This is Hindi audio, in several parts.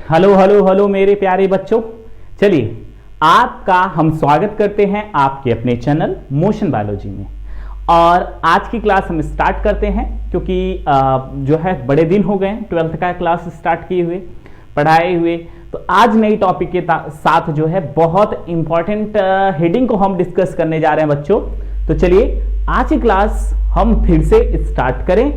हेलो हेलो हेलो मेरे प्यारे बच्चों, चलिए आपका हम स्वागत करते हैं आपके अपने चैनल मोशन बायोलॉजी में। और आज की क्लास हम स्टार्ट करते हैं क्योंकि जो है बड़े दिन हो गए 12th का क्लास स्टार्ट किए हुए, पढ़ाए हुए। तो आज नई टॉपिक के साथ जो है बहुत इंपॉर्टेंट हेडिंग को हम डिस्कस करने जा रहे हैं बच्चों। तो चलिए आज की क्लास हम फिर से स्टार्ट करें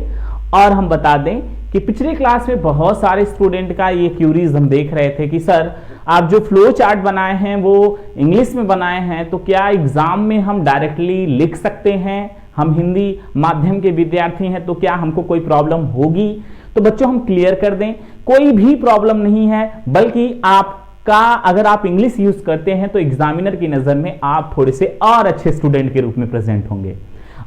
और हम बता दें कि पिछले क्लास में बहुत सारे स्टूडेंट का ये क्यूरीज हम देख रहे थे कि सर आप जो फ्लो चार्ट बनाए हैं वो इंग्लिश में बनाए हैं, तो क्या एग्जाम में हम डायरेक्टली लिख सकते हैं? हम हिंदी माध्यम के विद्यार्थी हैं तो क्या हमको कोई प्रॉब्लम होगी? तो बच्चों हम क्लियर कर दें, कोई भी प्रॉब्लम नहीं है, बल्कि आपका अगर आप इंग्लिश यूज करते हैं तो एग्जामिनर की नजर में आप थोड़े से और अच्छे स्टूडेंट के रूप में प्रेजेंट होंगे।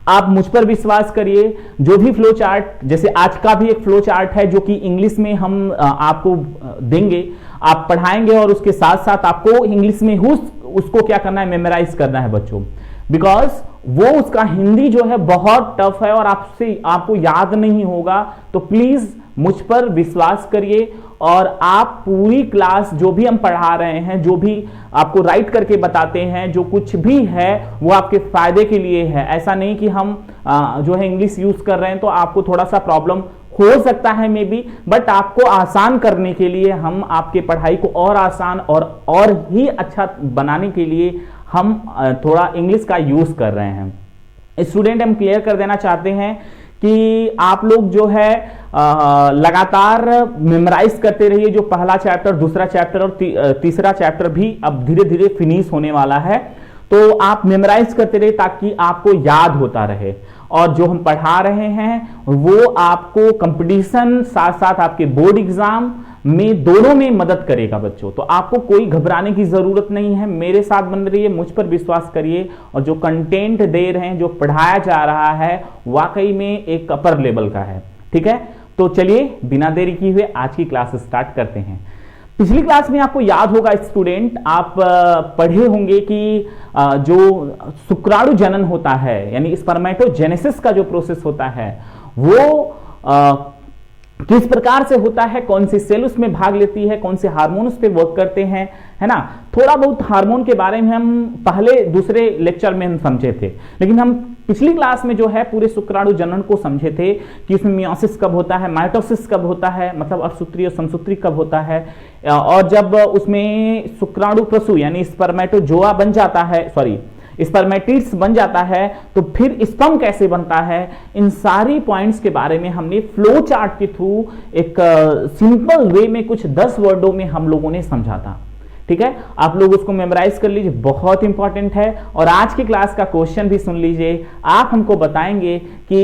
आप मुझ पर विश्वास करिए, जो भी फ्लो चार्ट, जैसे आज का भी एक फ्लो चार्ट है जो कि इंग्लिश में हम आपको देंगे, आप पढ़ाएंगे और उसके साथ साथ आपको इंग्लिश में उसको क्या करना है, मेमोराइज करना है बच्चों, बिकॉज वो उसका हिंदी जो है बहुत टफ है और आपको याद नहीं होगा। तो प्लीज मुझ पर विश्वास करिए और आप पूरी क्लास जो भी हम पढ़ा रहे हैं, जो भी आपको राइट करके बताते हैं, जो कुछ भी है वो आपके फायदे के लिए है। ऐसा नहीं कि हम जो है इंग्लिश यूज कर रहे हैं तो आपको थोड़ा सा प्रॉब्लम हो सकता है मे बी, बट आपको आसान करने के लिए हम आपके पढ़ाई को और आसान और ही अच्छा बनाने के लिए हम थोड़ा इंग्लिश का यूज कर रहे हैं। स्टूडेंट हम क्लियर कर देना चाहते हैं कि आप लोग जो है लगातार मेमोराइज करते रहिए। जो पहला चैप्टर, दूसरा चैप्टर और तीसरा चैप्टर भी अब धीरे धीरे फिनिश होने वाला है, तो आप मेमोराइज करते रहिए ताकि आपको याद होता रहे। और जो हम पढ़ा रहे हैं वो आपको कंपटीशन साथ साथ आपके बोर्ड एग्जाम में दोनों में मदद करेगा बच्चों। तो आपको कोई घबराने की जरूरत नहीं है, मेरे साथ बन रही है, मुझ पर विश्वास करिए। और जो कंटेंट दे रहे हैं, जो पढ़ाया जा रहा है, वाकई में एक अपर लेवल का है। ठीक है, तो चलिए बिना देरी किए हुए आज की क्लास स्टार्ट करते हैं। पिछली क्लास में आपको याद होगा स्टूडेंट, आप पढ़े होंगे कि जो शुक्राणु जनन होता है यानी स्पर्मेटोजेनेसिस का जो प्रोसेस होता है वो किस प्रकार से होता है, कौन सी सेल उसमें भाग लेती है, कौन से हार्मोन उस पे वर्क करते हैं, है ना। थोड़ा बहुत हार्मोन के बारे में हम पहले दूसरे लेक्चर में हम समझे थे, लेकिन हम पिछली क्लास में जो है पूरे शुक्राणु जनन को समझे थे कि उसमें मियोसिस कब होता है, माइटोसिस कब होता है, मतलब अर्धसूत्री और समसूत्री कब होता है, और जब उसमें शुक्राणु प्रसू यानी स्पर्मेटोजोआ बन जाता है, स्पर्मेटिड्स बन जाता है, तो फिर स्पर्म कैसे बनता है। इन सारी पॉइंट्स के बारे में हमने फ्लो चार्ट के थ्रू एक सिंपल वे में कुछ 10 वर्डों में हम लोगों ने समझा था। ठीक है, आप लोग उसको मेमोराइज कर लीजिए, बहुत इंपॉर्टेंट है। और आज की क्लास का क्वेश्चन भी सुन लीजिए। आप हमको बताएंगे कि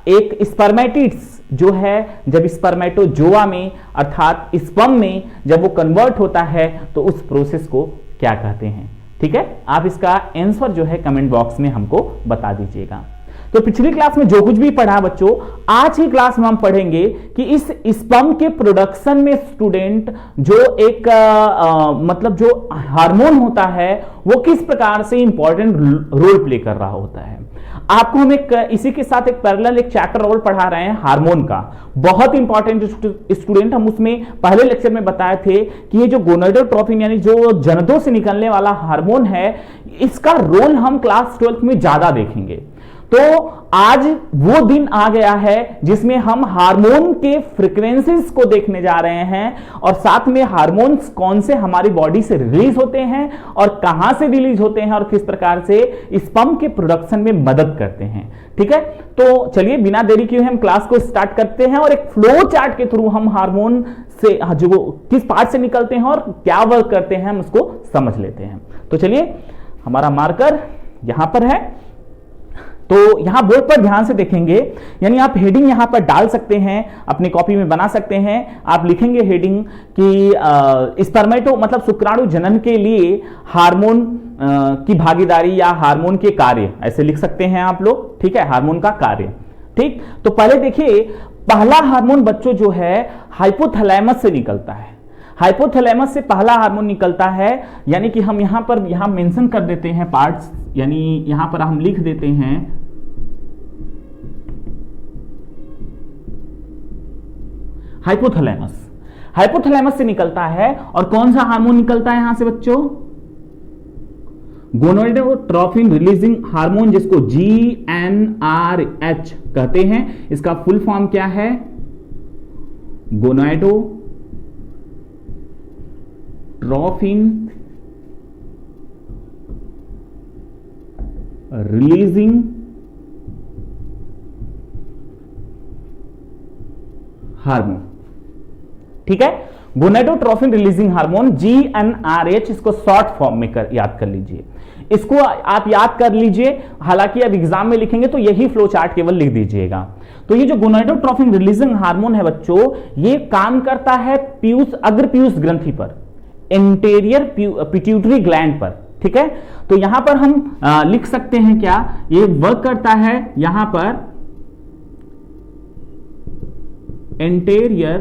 एक स्पर्मेटिड्स जो है जब स्पर्मेटोजोआ में अर्थात स्पर्म में जब वो कन्वर्ट होता है तो उस प्रोसेस को क्या कहते हैं। ठीक है, आप इसका आंसर जो है कमेंट बॉक्स में हमको बता दीजिएगा। तो पिछली क्लास में जो कुछ भी पढ़ा बच्चों, आज की क्लास में हम पढ़ेंगे कि इस स्पर्म के प्रोडक्शन में स्टूडेंट जो एक मतलब जो हार्मोन होता है वो किस प्रकार से इंपॉर्टेंट रोल प्ले कर रहा होता है। आपको हम इसी के साथ एक पैरेलल एक चैप्टर और पढ़ा रहे हैं हार्मोन का, बहुत इंपॉर्टेंट स्टूडेंट। हम उसमें पहले लेक्चर में बताए थे कि ये जो गोनाडोट्रोपिन यानी जो जनदों से निकलने वाला हार्मोन है, इसका रोल हम क्लास 12th में ज्यादा देखेंगे। तो आज वो दिन आ गया है जिसमें हम हार्मोन के फ्रीक्वेंसीज को देखने जा रहे हैं और साथ में हार्मोन्स कौन से हमारी बॉडी से रिलीज होते हैं और कहां से रिलीज होते हैं और किस प्रकार से स्पर्म के प्रोडक्शन में मदद करते हैं। ठीक है, तो चलिए बिना देरी किए हम क्लास को स्टार्ट करते हैं और एक फ्लो चार्ट के थ्रू हम हार्मोन से जो किस पार्ट से निकलते हैं और क्या वर्क करते हैं हम उसको समझ लेते हैं। तो चलिए, हमारा मार्कर यहां पर है, तो यहां बोर्ड पर ध्यान से देखेंगे, यानी आप हेडिंग यहां पर डाल सकते हैं, अपनी कॉपी में बना सकते हैं। आप लिखेंगे हेडिंग कि स्पर्मेटो मतलब शुक्राणु जनन के लिए हार्मोन की भागीदारी या हार्मोन के कार्य, ऐसे लिख सकते हैं आप लोग। ठीक है, हार्मोन का कार्य। ठीक, तो पहले देखिए, पहला हार्मोन बच्चों जो है हाइपोथैलेमस से निकलता है। हाइपोथैलेमस से पहला हार्मोन निकलता है, यानी कि हम यहां मेंशन कर देते हैं पार्ट्स, यानी यहां पर हम लिख देते हैं हाइपोथैलेमस। हाइपोथैलेमस से निकलता है। और कौन सा हार्मोन निकलता है यहां से बच्चों? गोनाडोट्रोफिन रिलीजिंग हार्मोन, जिसको GnRH कहते हैं। इसका फुल फॉर्म क्या है? Gonadotrophin releasing hormone. ठीक है, गोनाडोट्रोफिन रिलीजिंग हार्मोन GnRH, इसको शॉर्ट फॉर्म में याद कर लीजिए। इसको आप याद कर लीजिए, हालांकि अब एग्जाम में लिखेंगे तो यही फ्लो चार्ट केवल लिख दीजिएगा। तो ये जो गोनाडोट्रोफिन रिलीजिंग हार्मोन है बच्चों, ये काम करता है अग्र पीयूष ग्रंथि पर, इंटीरियर पिट्यूटरी ग्लैंड पर। ठीक है, तो यहां पर हम लिख सकते हैं क्या, ये वर्क करता है यहां पर इंटीरियर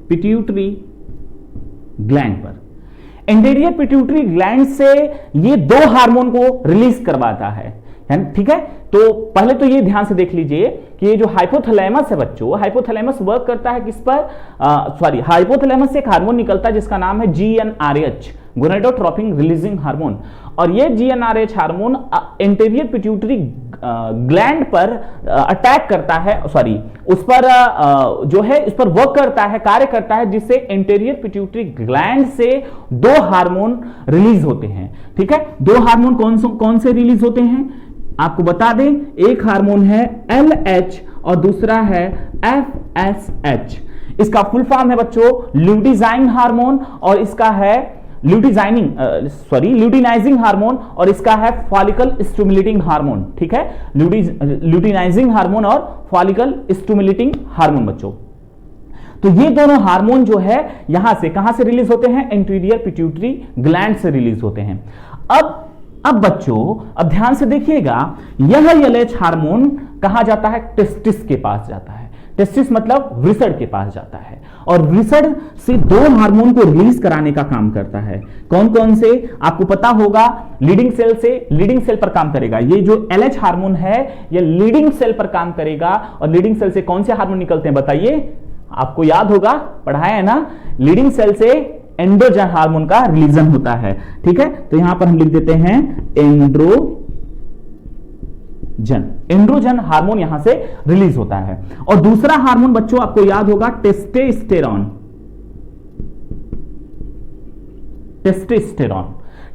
पिट्यूटरी ग्लैंड पर। इंटीरियर पिट्यूटरी ग्लैंड से ये दो हार्मोन को रिलीज करवाता है। ठीक है, तो पहले तो ये ध्यान से देख लीजिए कि ये जो हाइपोथैलेमस है बच्चों, हाइपोथैलेमस वर्क करता है किस पर? हाइपोथैलेमस से एक हार्मोन निकलता है जिसका नाम है GnRH, गोनाडोट्रोफिन रिलीजिंग हार्मोन। और ये GnRH hormone interior pituitary gland पर अटैक करता है, उस पर जो है इस पर वर्क करता है, कार्य करता है, जिससे इंटीरियर पिट्यूटरी ग्लैंड से दो हार्मोन रिलीज होते हैं। ठीक है, दो हार्मोन कौन से रिलीज होते हैं आपको बता दें, एक हार्मोन है LH और दूसरा है FSH। इसका फुल फॉर्म है बच्चों ल्यूटिनाइजिंग हार्मोन, और इसका है ल्यूटिनाइजिंग हार्मोन, और इसका है फॉलिकल स्टिमुलेटिंग हार्मोन। ठीक है, ल्यूटिनाइजिंग हार्मोन और फॉलिकल स्टिमुलेटिंग हार्मोन बच्चों। तो ये दोनों हार्मोन जो है यहां से कहां से रिलीज होते हैं? इंटीरियर पिट्यूटरी ग्लैंड से रिलीज होते हैं। अब बच्चों अब ध्यान से देखिएगा, यह LH हार्मोन कहां जाता है? टेस्टिस के पास जाता है। टेस्टिस मतलब वृषण के पास जाता है, और वृषण से दो हार्मोन को रिलीज कराने का काम करता है। कौन कौन से आपको पता होगा? लीडिंग सेल पर काम करेगा। ये जो LH हार्मोन है ये लीडिंग सेल पर काम करेगा। और लीडिंग सेल से कौन से हार्मोन निकलते हैं बताइए? आपको याद होगा, पढ़ाया है ना, लीडिंग सेल से एंड्रोजन हार्मोन का रिलीजन होता है। ठीक है, तो यहां पर हम लिख देते हैं एंड्रोजन हार्मोन यहां से रिलीज होता है। और दूसरा हार्मोन बच्चों आपको याद होगा टेस्टोस्टेरोन।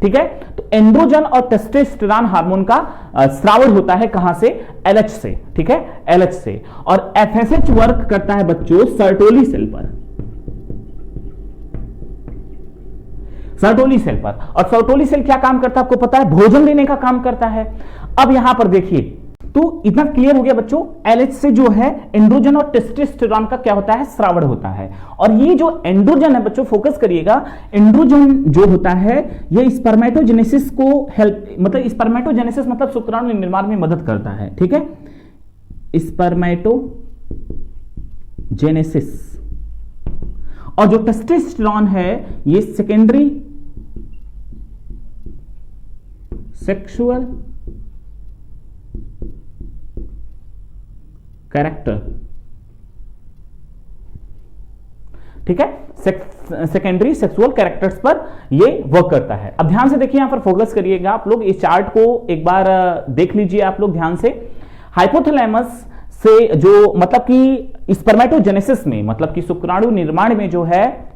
ठीक है, तो एंड्रोजन और टेस्टोस्टेरोन हार्मोन का स्रावण होता है कहां से? LH से। ठीक है, LH से। और FSH वर्क करता है बच्चों सर्टोली सेल पर, सर्टोली सेल पर। और सर्टोली सेल क्या काम करता है आपको पता है? भोजन देने का काम करता है। अब यहां पर देखिए, तो इतना क्लियर हो गया बच्चों, LH से जो है एंड्रोजन और टेस्टोस्टेरोन का क्या होता है? स्रावण होता है। और ये जो एंड्रोजन है बच्चों, फोकस करिएगा, एंड्रोजन जो होता है ये स्पर्मेटोजेनेसिस को हेल्प, मतलब स्पर्मेटोजेनेसिस मतलब शुक्राणु निर्माण में मदद करता है। ठीक है, स्पर्मेटोजेनेसिस। और जो टेस्टोस्टेरोन है ये सेकेंडरी सेक्सुअल कैरेक्टर। ठीक है, सेकेंडरी सेक्सुअल कैरेक्टर्स पर ये वर्क करता है। अब ध्यान से देखिए, यहां पर फोकस करिएगा आप लोग, इस चार्ट को एक बार देख लीजिए आप लोग ध्यान से। हाइपोथैलेमस से जो मतलब कि स्पर्मेटोजेनेसिस में, मतलब कि शुक्राणु निर्माण में जो है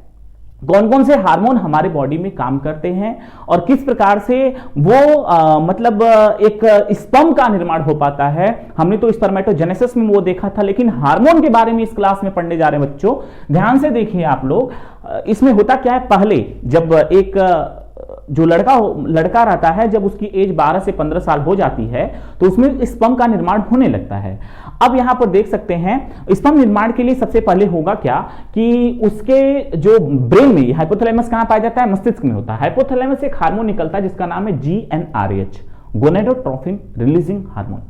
कौन कौन से हार्मोन हमारे बॉडी में काम करते हैं और किस प्रकार से वो मतलब एक स्पर्म का निर्माण हो पाता है, हमने तो स्पर्मेटोजेनेसिस में वो देखा था, लेकिन हार्मोन के बारे में इस क्लास में पढ़ने जा रहे हैं बच्चों। ध्यान से देखिए आप लोग, इसमें होता क्या है, पहले जब एक जो लड़का रहता है, जब उसकी एज 12 से 15 साल हो जाती है तो उसमें स्पर्म का निर्माण होने लगता है। अब यहां पर देख सकते हैं स्पर्म निर्माण के लिए सबसे पहले होगा क्या कि उसके जो ब्रेन में, हाइपोथैलेमस कहां पाया जाता है? मस्तिष्क में होता है। हाइपोथैलेमस से एक हार्मोन निकलता है जिसका नाम है GnRH, gonadotrophin releasing hormone.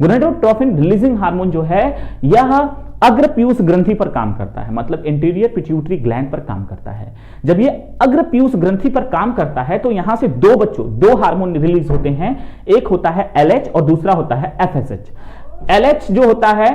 Gonadotrophin releasing hormone जो है यह अग्र पीयूष ग्रंथि पर काम करता है, मतलब इंटीरियर पिट्यूटरी ग्लैंड पर काम करता है। जब ये अग्र पीयूष ग्रंथि पर काम करता है तो यहां से दो हार्मोन रिलीज होते हैं, एक होता है LH और दूसरा होता है FSH। LH जो होता है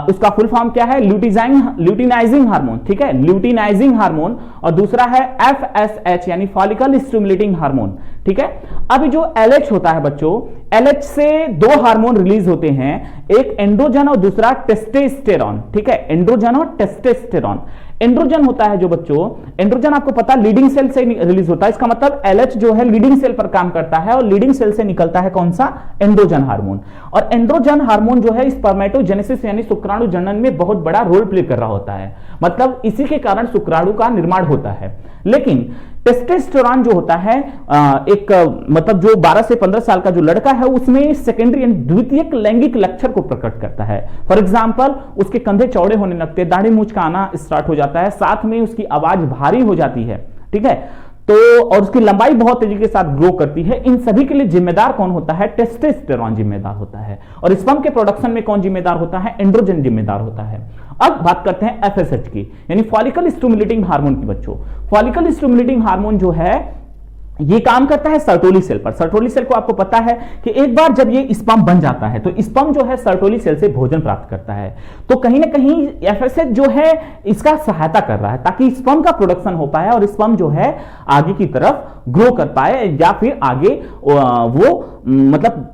उसका फुल फॉर्म क्या है? ल्यूटिनाइजिंग हार्मोन, ठीक है, ल्यूटिनाइजिंग हार्मोन। और दूसरा है FSH यानी फॉलिकल स्टिमुलेटिंग हार्मोन, ठीक है। अभी जो LH होता है बच्चों, LH से दो हार्मोन रिलीज होते हैं, एक एंड्रोजन और दूसरा टेस्टोस्टेरॉन, ठीक है, एंड्रोजन और टेस्टोस्टेरॉन। एंड्रोजन होता है जो बच्चों, एंड्रोजन आपको पता लीडिंग सेल से रिलीज होता है, इसका मतलब LH जो है लीडिंग सेल पर काम करता है और लीडिंग सेल से निकलता है कौन सा? Androgen hormone. और एंड्रोजन हार्मोन जो है स्पर्मेटोजेनेसिस यानी शुक्राणु जनन में बहुत बड़ा रोल प्ले कर रहा होता है, मतलब इसी के कारण शुक्राणु का निर्माण होता है। लेकिन टेस्टोस्टेरोन जो होता है एक मतलब जो 12 से 15 साल का जो लड़का है उसमें सेकेंडरी यानी द्वितीयक लैंगिक लक्षण को प्रकट करता है। फॉर एग्जांपल उसके कंधे चौड़े होने लगते हैं, दाढ़ी मूंछ का आना स्टार्ट हो जाता है, साथ में उसकी आवाज भारी हो जाती है, ठीक है, तो और उसकी लंबाई बहुत तेजी के साथ ग्रो करती है। इन सभी के लिए जिम्मेदार कौन होता है? टेस्टोस्टेरोन जिम्मेदार होता है। और स्पर्म के प्रोडक्शन में कौन जिम्मेदार होता है? एंड्रोजन जिम्मेदार होता है। अब बात करते हैं FSH की, यानी फॉलिकल स्टिमुलेटिंग हार्मोन की बच्चों। फॉलिकल स्टिमुलेटिंग हार्मोन जो है ये काम करता है सर्टोली सेल पर। सर्टोली सेल को आपको पता है कि एक बार जब ये स्पर्म बन जाता है तो स्पर्म जो है सर्टोली सेल से भोजन प्राप्त करता है, तो कहीं ना कहीं FSH जो है इसका सहायता कर रहा है ताकि स्पर्म का प्रोडक्शन हो पाए और स्पर्म जो है आगे की तरफ ग्रो कर पाए या फिर आगे वो मतलब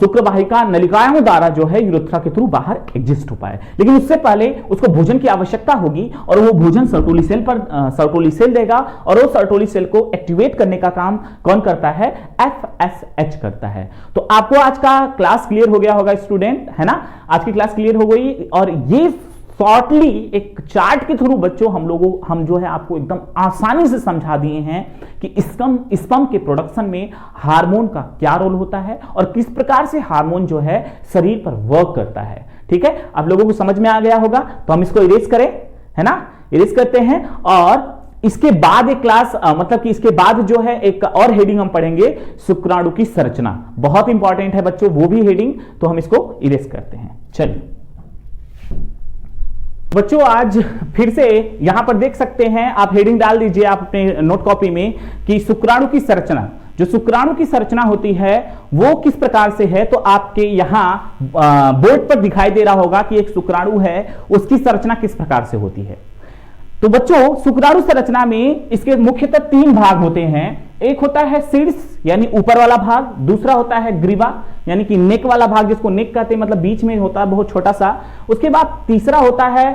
शुक्रवाहिका नलिकाओं द्वारा जो है यूरेथ्रा के थ्रू बाहर एग्जिस्ट हो पाए। लेकिन उससे पहले उसको भोजन की आवश्यकता होगी और वो भोजन सर्टोली सेल पर सर्टोली सेल देगा और वो सर्टोली सेल को एक्टिवेट करने का काम कौन करता है? FSH करता है। तो आपको आज का क्लास क्लियर हो गया होगा स्टूडेंट, है ना? आज की क्लास क्लियर हो गई और ये शॉर्टली एक चार्ट के थ्रू बच्चों हम जो है आपको एकदम आसानी से समझा दिए हैं कि स्पर्म के प्रोडक्शन में हार्मोन का क्या रोल होता है और किस प्रकार से हार्मोन जो है शरीर पर वर्क करता है। ठीक है, आप लोगों को समझ में आ गया होगा, तो हम इसको इरेज करें, है ना? इरेज करते हैं और इसके बाद एक क्लास मतलब कि इसके बाद जो है एक और हेडिंग हम पढ़ेंगे, शुक्राणु की संरचना। बहुत इंपॉर्टेंट है बच्चों वो भी हेडिंग, तो हम इसको इरेज करते हैं। चलिए बच्चों, आज फिर से यहां पर देख सकते हैं, आप हेडिंग डाल दीजिए आप अपने नोट कॉपी में कि शुक्राणु की संरचना। जो शुक्राणु की संरचना होती है वो किस प्रकार से है, तो आपके यहां बोर्ड पर दिखाई दे रहा होगा कि एक शुक्राणु है, उसकी संरचना किस प्रकार से होती है। तो बच्चों, शुक्राणु संरचना में इसके मुख्यतः 3 भाग होते हैं। एक होता है शीर्ष यानी ऊपर वाला भाग, दूसरा होता है ग्रीवा यानी कि नेक वाला भाग, जिसको नेक कहते हैं, मतलब बीच में होता है बहुत छोटा सा। उसके बाद तीसरा होता है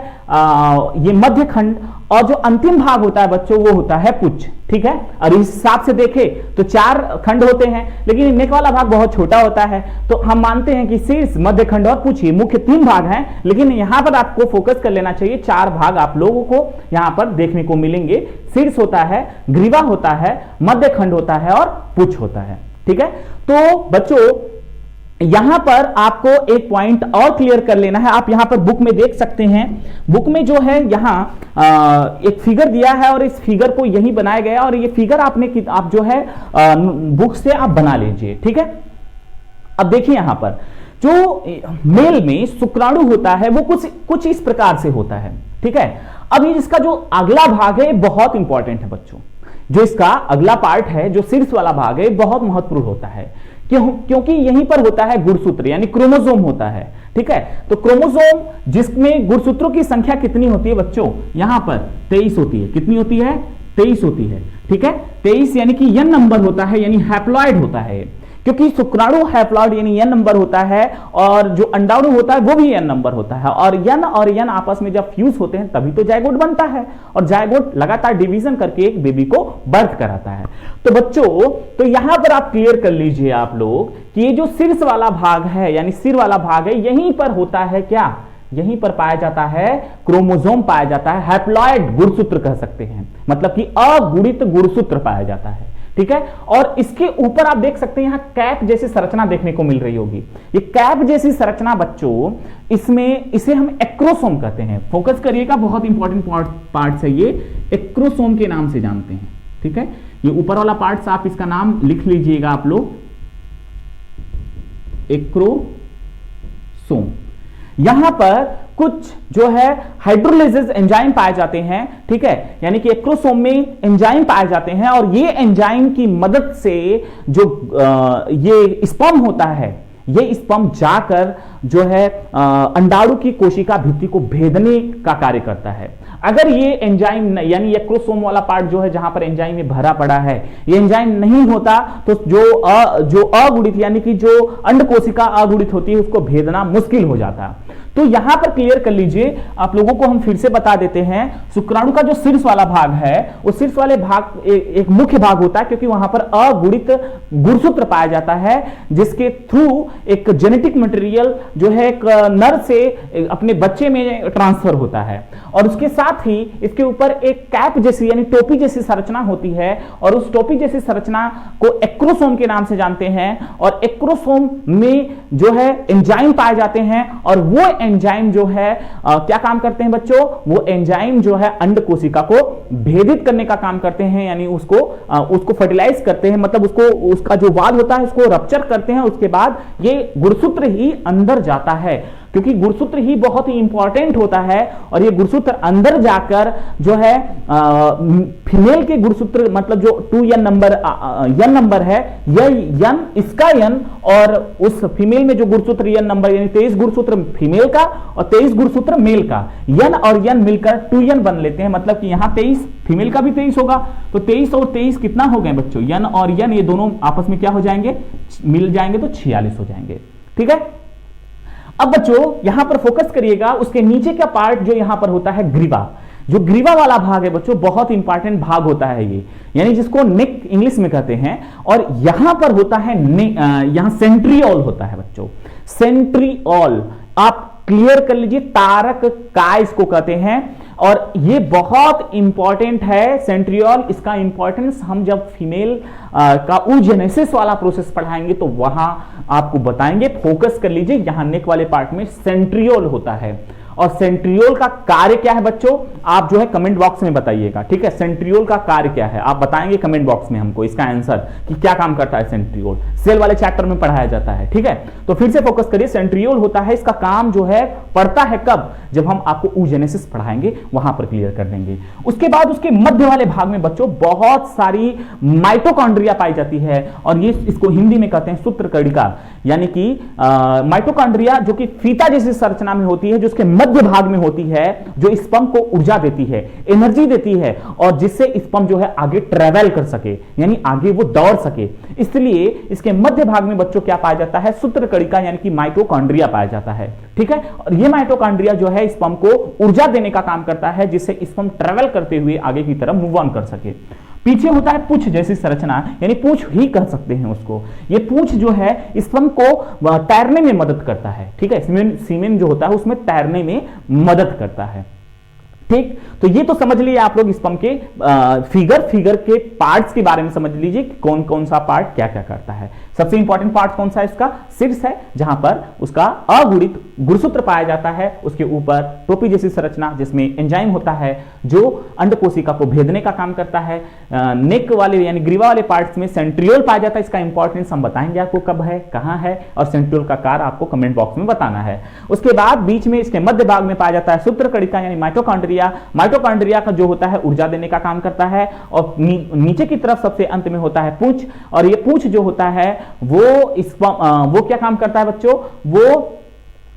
ये मध्य खंड, और जो अंतिम भाग होता है बच्चों वो होता है पुच्छ। ठीक है, और इस हिसाब से देखें तो 4 खंड होते हैं, लेकिन नेक वाला भाग बहुत छोटा होता है, तो हम मानते हैं कि शीर्ष, मध्य खंड और पुच्छ ये मुख्य 3 भाग हैं। लेकिन यहां पर आपको फोकस कर लेना चाहिए, 4 भाग आप लोगों को यहां पर देखने को मिलेंगे। शीर्ष होता है, ग्रीवा होता है, मध्य खंड होता है और पुच्छ होता है। ठीक है, तो बच्चों यहां पर आपको एक पॉइंट और क्लियर कर लेना है। आप यहां पर बुक में देख सकते हैं, बुक में जो है यहां एक फिगर दिया है और इस फिगर को यही बनाया गया, और ये फिगर आप जो है बुक से आप बना लीजिए। ठीक है, अब देखिए यहां पर जो मेल में शुक्राणु होता है वो कुछ इस प्रकार से होता है। ठीक है, अब इसका जो अगला भाग है बहुत इंपॉर्टेंट है बच्चों। जो इसका अगला पार्ट है, जो शीर्ष वाला भाग है, बहुत महत्वपूर्ण होता है, क्योंकि यहीं पर होता है गुणसूत्र यानी क्रोमोसोम होता है। ठीक है, तो क्रोमोसोम जिसमें गुणसूत्रों की संख्या कितनी होती है बच्चों? यहां पर 23 होती है। कितनी होती है? 23 होती है। ठीक है, 23 यानी कि n नंबर होता है, यानी हैप्लॉइड होता है, क्योंकि शुक्राणु हैप्लॉइड यानी n नंबर होता है, और जो अंडाणु होता है वो भी n नंबर होता है, और n आपस में जब फ्यूज होते हैं तभी तो जायगोट बनता है, और जायगोट लगातार डिवीजन करके एक बेबी को बर्थ कराता है। तो बच्चों, तो यहां पर आप क्लियर कर लीजिए आप लोग कि ये जो शीर्ष वाला भाग है यानी सिर वाला भाग है, यहीं पर होता है क्या? यहीं पर पाया जाता है क्रोमोसोम पाया जाता है, हैप्लॉइड गुणसूत्र कह सकते हैं, मतलब कि अगुणित गुणसूत्र पाया जाता है। ठीक है, और इसके ऊपर आप देख सकते हैं यहां कैप जैसी संरचना देखने को मिल रही होगी। ये कैप जैसी संरचना बच्चों, इसे हम एक्रोसोम कहते हैं। फोकस करिएगा, बहुत इंपॉर्टेंट पार्ट है ये, एक्रोसोम के नाम से जानते हैं। ठीक है, ये ऊपर वाला पार्ट आप इसका नाम लिख लीजिएगा आप लोग, एक्रोसोम। यहां पर कुछ जो है हाइड्रोलाइसिस एंजाइम पाए जाते हैं। ठीक है, यानी कि एक्रोसोम में एंजाइम पाए जाते हैं, और ये एंजाइम की मदद से जो ये स्पर्म होता है, ये स्पर्म जाकर जो है अंडाणु की कोशिका भित्ति को भेदने का कार्य करता है। अगर ये एंजाइम यानी ये एक्रोसोम वाला पार्ट जो है जहां पर एंजाइम में भरा पड़ा है, ये एंजाइम नहीं होता तो जो अगुणित यानी कि जो अंड कोशिका अगुणित होती है उसको भेदना मुश्किल हो जाता है। तो यहां पर क्लियर कर लीजिए, आप लोगों को हम फिर से बता देते हैं, शुक्राणु का जो शीर्ष वाला भाग है उस शीर्ष वाले भाग एक मुख्य भाग होता है, क्योंकि वहां पर अगुणित गुणसूत्र पाया जाता है जिसके थ्रू एक जेनेटिक मटेरियल जो है एक नर से अपने बच्चे में ट्रांसफर होता है, और उसके साथ ही इसके ऊपर एक कैप जैसी यानी टोपी जैसी संरचना होती है, और उस टोपी जैसी संरचना को एक्रोसोम के नाम से जानते हैं। और एक्रोसोम में जो है एंजाइम पाए जाते हैं, और वो एंजाइम जो है क्या काम करते हैं बच्चों, वो एंजाइम जो है अंड कोशिका को भेदित करने का काम करते हैं, यानी उसको फर्टिलाइज करते हैं, मतलब उसका जो वाल होता है उसको रप्चर करते हैं। उसके बाद ये गुणसूत्र ही अंदर जाता है, क्योंकि गुणसूत्र ही बहुत ही इंपॉर्टेंट होता है, और ये गुणसूत्र अंदर जाकर जो है फीमेल के गुणसूत्र मतलब जो 2n नंबर है, यह n इसका n और उस फीमेल में जो गुणसूत्र n नंबर यानी 23 गुणसूत्र फीमेल का और 23 गुणसूत्र मेल का, n और n मिलकर 2n बन लेते हैं। मतलब कि यहां 23 फीमेल का भी 23 होगा, तो 23 और 23 कितना हो गए बच्चों, n और n ये दोनों आपस में क्या हो जाएंगे, मिल जाएंगे तो 46 हो जाएंगे। ठीक है, अब बच्चों यहां पर फोकस करिएगा, उसके नीचे का पार्ट जो यहां पर होता है ग्रीवा, जो ग्रीवा वाला भाग है बच्चों बहुत इंपॉर्टेंट भाग होता है ये, यानी जिसको नेक इंग्लिश में कहते हैं, और यहां पर होता है यहां सेंट्रियोल होता है बच्चों, सेंट्रियोल आप क्लियर कर लीजिए, तारक का इसको कहते हैं, और ये बहुत इंपॉर्टेंट है सेंट्रियोल। इसका इंपॉर्टेंस हम जब फीमेल का oogenesis वाला प्रोसेस पढ़ाएंगे तो वहां आपको बताएंगे। फोकस कर लीजिए, यहां नेक वाले पार्ट में सेंट्रियोल होता है, और सेंट्रियोल का कार्य क्या है बच्चों, आप जो है कमेंट बॉक्स में बताइएगा। ठीक है, सेंट्रियोल का कार्य क्या है आप बताएंगे कमेंट बॉक्स में हमको इसका आंसर कि क्या काम करता है सेंट्रियोल, सेल वाले चैप्टर में पढ़ाया जाता है। ठीक है, तो फिर से फोकस करिए, सेंट्रियोल होता है, इसका काम जो है पड़ता है कब, जब हम आपको oogenesis पढ़ाएंगे वहां पर क्लियर कर देंगे। उसके बाद उसके मध्य वाले भाग में बच्चों बहुत सारी माइटोकॉन्ड्रिया पाई जाती है, और ये इसको हिंदी में कहते हैं सूत्रकणिका, यानी कि माइटोकॉन्ड्रिया जो कि फीता जैसी संरचना में होती है, जो उसके मध्य भाग में होती है, जो स्पर्म को ऊर्जा देती है, एनर्जी देती है, और जिससे स्पर्म जो है आगे ट्रेवल कर सके, यानी आगे वो दौड़ सके। इसलिए इसके मध्य भाग में बच्चों क्या पाया जाता है, सूत्रकणिका यानी कि माइटोकॉन्ड्रिया पाया जाता है। ठीक है, और ये माइटोकॉन्ड्रिया जो है स्पर्म को ऊर्जा देने का काम करता है, जिससे स्पर्म ट्रेवल करते हुए आगे की तरफ मूव ऑन कर सके। पीछे होता है पूंछ जैसी संरचना, यानी पूंछ ही कर सकते हैं उसको, ये पूंछ जो है स्पर्म को तैरने में मदद करता है। ठीक है, सीमेन जो होता है उसमें तैरने में मदद करता है। ठीक, तो ये तो समझ लिए आप लोग स्पर्म के फिगर के पार्ट्स के बारे में समझ लीजिए कि कौन कौन सा पार्ट क्या क्या करता है। सबसे इंपॉर्टेंट पार्ट कौन सा है, इसका शीर्ष है, जहां पर उसका अगुणित गुणसूत्र पाया जाता है, उसके ऊपर टोपी जैसी संरचना जिसमें एंजाइम होता है जो अंड कोशिका को भेदने का काम करता है। नेक वाले यानी ग्रीवा वाले पार्ट्स में सेंट्रियोल पाया जाता है, इसका इंपॉर्टेंस हम बताएंगे आपको कब है, कहां है, और सेंट्रियोल का कार्य आपको कमेंट बॉक्स में बताना है। उसके बाद बीच में इसके मध्य भाग में पाया जाता है सूत्रकणिका यानी माइटोकॉन्ड्रिया। माइटोकॉन्ड्रिया का जो होता है ऊर्जा देने का काम करता है, और नीचे की तरफ सबसे अंत में होता है पूंछ, और ये पूंछ जो होता है वो क्या काम करता है बच्चों, वो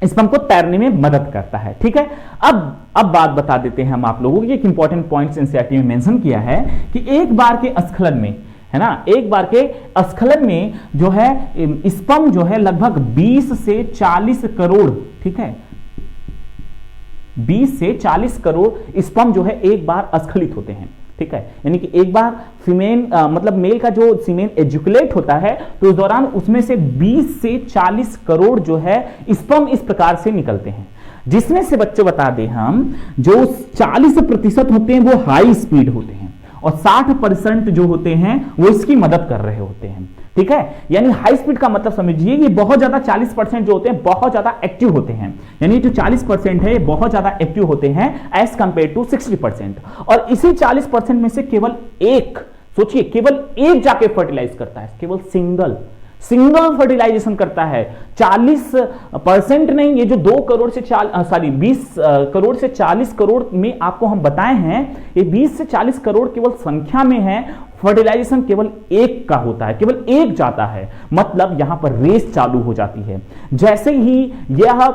स्पर्म को तैरने में मदद करता है। ठीक है, अब बात बता देते हैं हम आप लोगों को, एक इंपॉर्टेंट पॉइंट एनसीईआरटी में मेंशन किया है कि एक बार के स्खलन में, है ना, एक बार के स्खलन में जो है स्पर्म जो है लगभग 20 से 40 करोड़, ठीक है, 20 से 40 करोड़ स्पर्म जो है एक बार स्खलित होते हैं। ठीक है, यानी कि एक बार फीमेल मतलब मेल का जो सीमेन एजुकुलेट होता है तो उस दौरान उसमें से 20 से 40 करोड़ जो है स्पर्म इस प्रकार से निकलते हैं, जिसमें से बच्चों बता दें हम जो 40% होते हैं वो हाई स्पीड होते हैं, और 60% जो होते हैं वो इसकी मदद कर रहे होते हैं। ठीक है, यानी हाई स्पीड का मतलब समझिए ये बहुत ज्यादा 40% जो होते हैं बहुत ज्यादा एक्टिव होते हैं, यानी जो 40% है ये बहुत ज्यादा एक्टिव होते हैं एज कंपेयर टू 60%, और इसी 40% में से केवल एक, सोचिए केवल एक जाके फर्टिलाइज करता है, केवल सिंगल फर्टिलाइजेशन करता है। 40% नहीं, ये जो 2 करोड़ से 20 करोड़ से 40 करोड़ में आपको हम बताए हैं, ये 20 से 40 करोड़ केवल संख्या में है, फर्टिलाइजेशन केवल एक का होता है, केवल एक जाता है, मतलब यहां पर रेस चालू हो जाती है। जैसे ही यह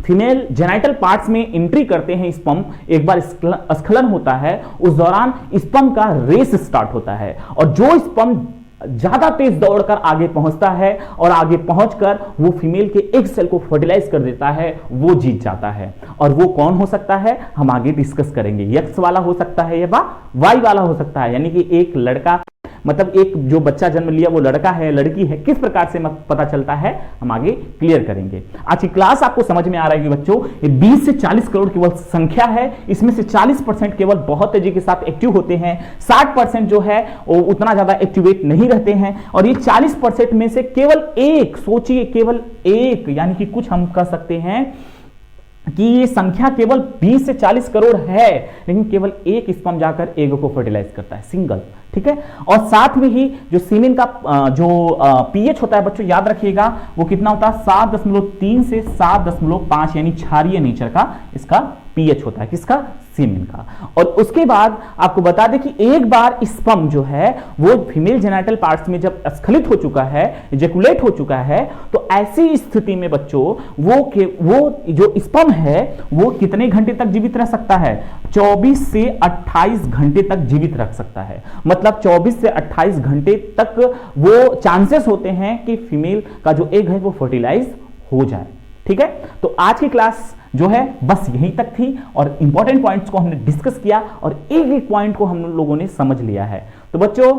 फीमेल जेनाइटल पार्ट्स में एंट्री करते हैं स्पर्म, एक बार स्खलन होता है, उस दौरान स्पर्म का रेस स्टार्ट होता है और जो स्पर्म ज्यादा तेज दौड़कर आगे पहुंचता है और आगे पहुंचकर वो फीमेल के एग सेल को फर्टिलाइज कर देता है, वो जीत जाता है। और वो कौन हो सकता है हम आगे डिस्कस करेंगे। एक्स वाला हो सकता है या वाई वाला हो सकता है, यानी कि एक लड़का, मतलब एक जो बच्चा जन्म लिया वो लड़का है लड़की है, किस प्रकार से पता चलता है हम आगे क्लियर करेंगे। आज की क्लास आपको समझ में आ रहा है कि बच्चों ये 20 से 40 करोड़ केवल संख्या है, इसमें से 40% केवल बहुत तेजी के साथ एक्टिव होते हैं, 60% जो है वो उतना ज्यादा एक्टिवेट नहीं रहते हैं, और ये 40% में से केवल एक, सोचिए केवल एक, यानी कि कुछ हम कह सकते हैं कि ये संख्या केवल 20 से 40 करोड़ है, लेकिन केवल एक स्पर्म जाकर एग को फर्टिलाइज करता है, सिंगल। ठीक है, और साथ में ही जो सीमेन का जो पीएच होता है बच्चों याद रखिएगा वो कितना होता है 7.3 से 7.5, यानी क्षारीय नेचर का इसका पीएच होता है, किसका, सीमेन का। और उसके बाद आपको बता दें कि एक बार स्पर्म जो है वो फीमेल जेनाइटल पार्ट्स में जब स्खलित हो चुका है, इजैकुलेट हो चुका है, तो ऐसी स्थिति में बच्चों वो जो स्पर्म है वो कितने घंटे तक जीवित रह सकता है, 24 से 28 घंटे तक जीवित रख सकता है। मतलब 24 से 28 घंटे तक वो चांसेस होते हैं कि फीमेल का जो एग है वो फर्टिलाइज हो जाए। ठीक है, तो आज की क्लास जो है बस यहीं तक थी और इंपॉर्टेंट पॉइंट्स को हमने डिस्कस किया और एक एक पॉइंट को हम लोगों ने समझ लिया है। तो बच्चों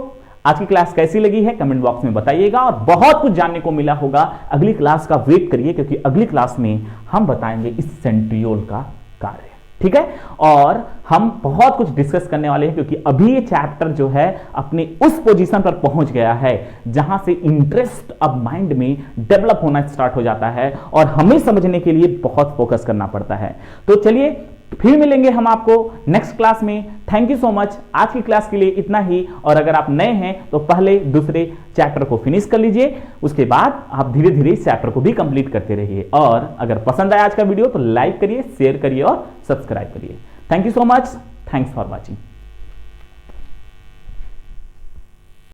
आज की क्लास कैसी लगी है कमेंट बॉक्स में बताइएगा, और बहुत कुछ जानने को मिला होगा। अगली क्लास का वेट करिए, क्योंकि अगली क्लास में हम बताएंगे इस सेंट्रियोल का कार्य। ठीक है, और हम बहुत कुछ डिस्कस करने वाले हैं, क्योंकि अभी ये चैप्टर जो है अपने उस पोजीशन पर पहुंच गया है जहां से इंटरेस्ट अब माइंड में डेवलप होना स्टार्ट हो जाता है और हमें समझने के लिए बहुत फोकस करना पड़ता है। तो चलिए फिर मिलेंगे हम आपको नेक्स्ट क्लास में। थैंक यू सो मच, आज की क्लास के लिए इतना ही। और अगर आप नए हैं तो पहले दूसरे चैप्टर को फिनिश कर लीजिए, उसके बाद आप धीरे धीरे इस चैप्टर को भी कंप्लीट करते रहिए। और अगर पसंद आया आज का वीडियो तो लाइक करिए, शेयर करिए और सब्सक्राइब करिए। Thank you so much, thanks for watching.